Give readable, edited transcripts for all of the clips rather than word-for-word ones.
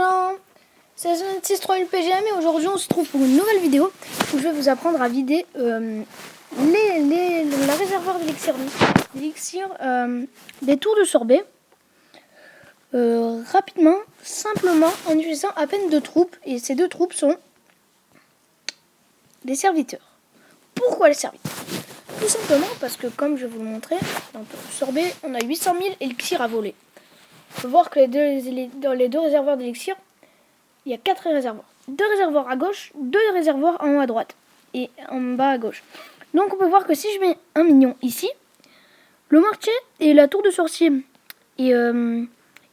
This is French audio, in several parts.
gens, c'est SN63000 PGM et aujourd'hui on se trouve pour une nouvelle vidéo où je vais vous apprendre à vider le réservoir d'élixir des tours de sorbet rapidement, simplement en utilisant à peine 2 troupes, et ces 2 troupes sont des serviteurs. Pourquoi les serviteurs? Tout simplement parce que, comme je vais vous le montrer, dans le tour de sorbet on a 800 000 élixirs à voler. On peut voir que dans les deux réservoirs d'élixir, il y a 4 réservoirs. 2 réservoirs à gauche, 2 réservoirs en haut à droite et en bas à gauche. Donc on peut voir que si je mets un mignon ici, le mortier et la tour de sorcier et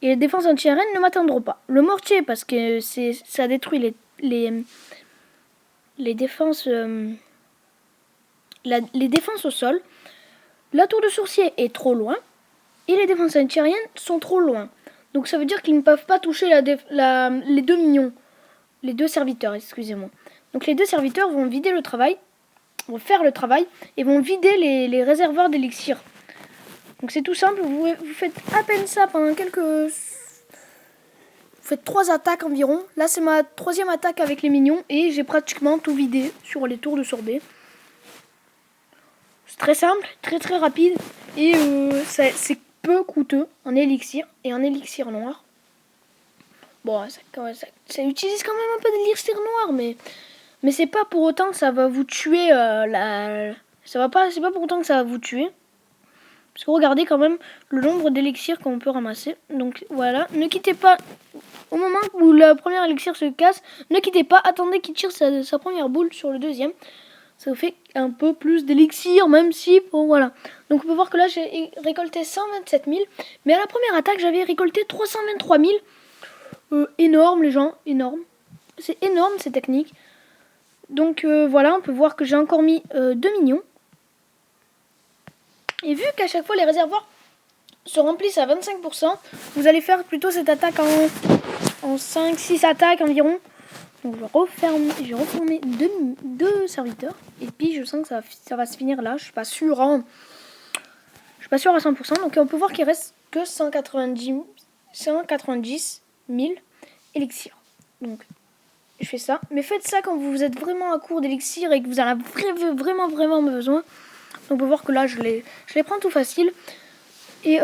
les défenses anti-arène ne m'atteindront pas. Le mortier parce que ça détruit les défenses les défenses au sol. La tour de sorcier est trop loin et les défenses anti-aériennes sont trop loin. Donc ça veut dire qu'ils ne peuvent pas toucher les 2 minions. Les 2 serviteurs, excusez-moi. Donc les 2 serviteurs vont vider le travail, vont faire le travail et vont vider les réservoirs d'élixir. Donc c'est tout simple, vous faites à peine ça pendant Vous faites 3 attaques environ. Là c'est ma 3e attaque avec les minions et j'ai pratiquement tout vidé sur les tours de sorbet. C'est très simple, très rapide et c'est peu coûteux en élixir et en élixir noir. Bon, ça utilise quand même un peu d'élixir noir, mais c'est pas pour autant que ça va vous tuer. C'est pas pour autant que ça va vous tuer. Parce que regardez quand même le nombre d'élixirs qu'on peut ramasser. Donc voilà, ne quittez pas. Au moment où le premier élixir se casse, ne quittez pas, attendez qu'il tire sa première boule sur le deuxième. Ça vous fait un peu plus d'élixir, même si, bon voilà. Donc on peut voir que là j'ai récolté 127 000, mais à la première attaque j'avais récolté 323 000. Énorme les gens, énorme. C'est énorme ces techniques. Donc voilà, on peut voir que j'ai encore mis 2 minions. Et vu qu'à chaque fois les réservoirs se remplissent à 25%, vous allez faire plutôt cette attaque en 5-6 attaques environ. Donc je vais reformer 2 serviteurs. Et puis je sens que ça va se finir là. Je suis pas sûre. Hein. Je suis pas sûre à 100%. Donc on peut voir qu'il reste que 190 000 élixirs. Donc je fais ça. Mais faites ça quand vous êtes vraiment à court d'élixirs et que vous en avez vraiment besoin. Donc on peut voir que là je les prends tout facile. Et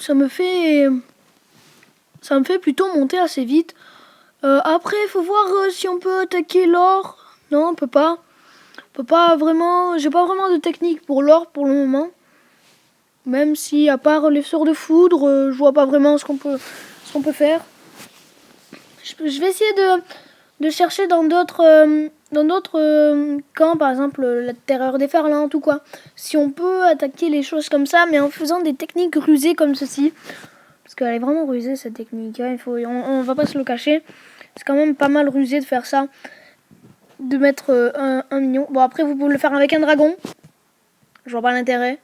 ça me fait plutôt monter assez vite. Après, il faut voir si on peut attaquer l'or. Non, on peut pas. On peut pas vraiment. J'ai pas vraiment de technique pour l'or pour le moment. Même si, à part les sorts de foudre, je vois pas vraiment ce qu'on peut faire. Je vais essayer de chercher dans d'autres camps, par exemple la terreur déferlante ou quoi. Si on peut attaquer les choses comme ça, mais en faisant des techniques rusées comme ceci. Parce qu'elle est vraiment rusée cette technique. Hein. On va pas se le cacher. C'est quand même pas mal rusé de faire ça. De mettre un mignon. Bon, après, vous pouvez le faire avec un dragon. Je vois pas l'intérêt.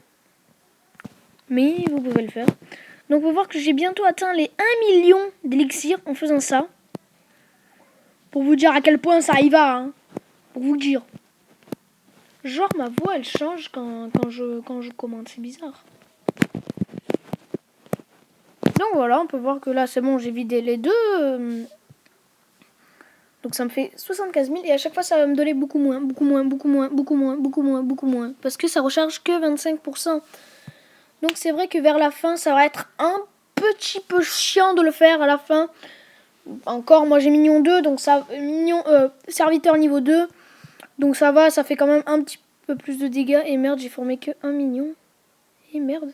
Mais vous pouvez le faire. Donc, on va voir que j'ai bientôt atteint les 1 million d'élixirs en faisant ça. Pour vous dire à quel point ça y va. Hein. Pour vous dire. Genre, ma voix, elle change quand je commente. C'est bizarre. Donc, voilà, on peut voir que là, c'est bon, j'ai vidé les 2... Donc ça me fait 75 000 et à chaque fois ça va me donner beaucoup moins. Parce que ça recharge que 25%. Donc c'est vrai que vers la fin ça va être un petit peu chiant de le faire à la fin. Encore moi j'ai mignon 2 donc ça serviteur niveau 2. Donc ça va, ça fait quand même un petit peu plus de dégâts. Et merde, j'ai formé que un mignon. Et merde.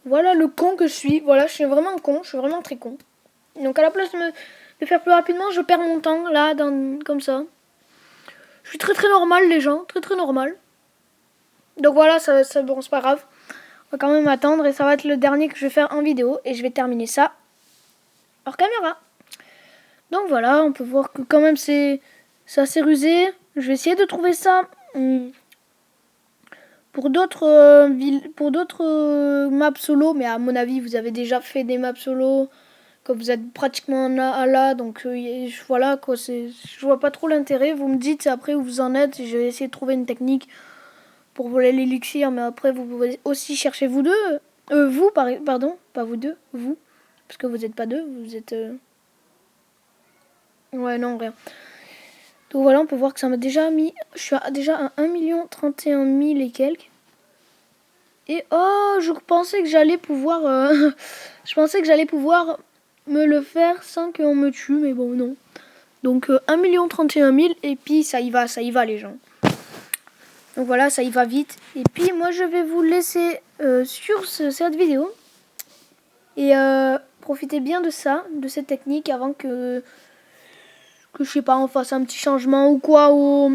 Voilà le con que je suis. Voilà, je suis vraiment con, je suis vraiment très con. Donc à la place de faire plus rapidement, je perds mon temps là, comme ça. Je suis très normal les gens, très normal. Donc voilà, bon, c'est pas grave. On va quand même attendre et ça va être le dernier que je vais faire en vidéo et je vais terminer ça hors caméra. Donc voilà, on peut voir que quand même c'est assez rusé. Je vais essayer de trouver ça pour d'autres maps solo, mais à mon avis vous avez déjà fait des maps solo. Quand vous êtes pratiquement là, donc voilà quoi, je vois pas trop l'intérêt. Vous me dites après où vous en êtes, je vais essayer de trouver une technique pour voler l'élixir, mais après vous pouvez aussi chercher vous deux, pardon, pas vous deux, vous, parce que vous n'êtes pas deux, vous êtes Ouais, non, rien. Donc voilà, on peut voir que ça m'a déjà mis... Je suis déjà à 1 031 000 et quelques. Et oh, je pensais que j'allais pouvoir... je pensais que j'allais pouvoir me le faire sans qu'on me tue, mais bon, non. Donc 1 031 000 et puis ça y va les gens. Donc voilà, ça y va vite. Et puis moi je vais vous laisser sur cette vidéo. Et profitez bien de ça, de cette technique avant que je sais pas, on fasse un petit changement ou quoi au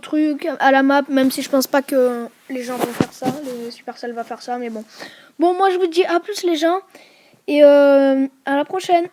truc, à la map, même si je pense pas que les gens vont faire ça, les Supercell va faire ça, mais bon. Bon, moi je vous dis à plus les gens et à la prochaine.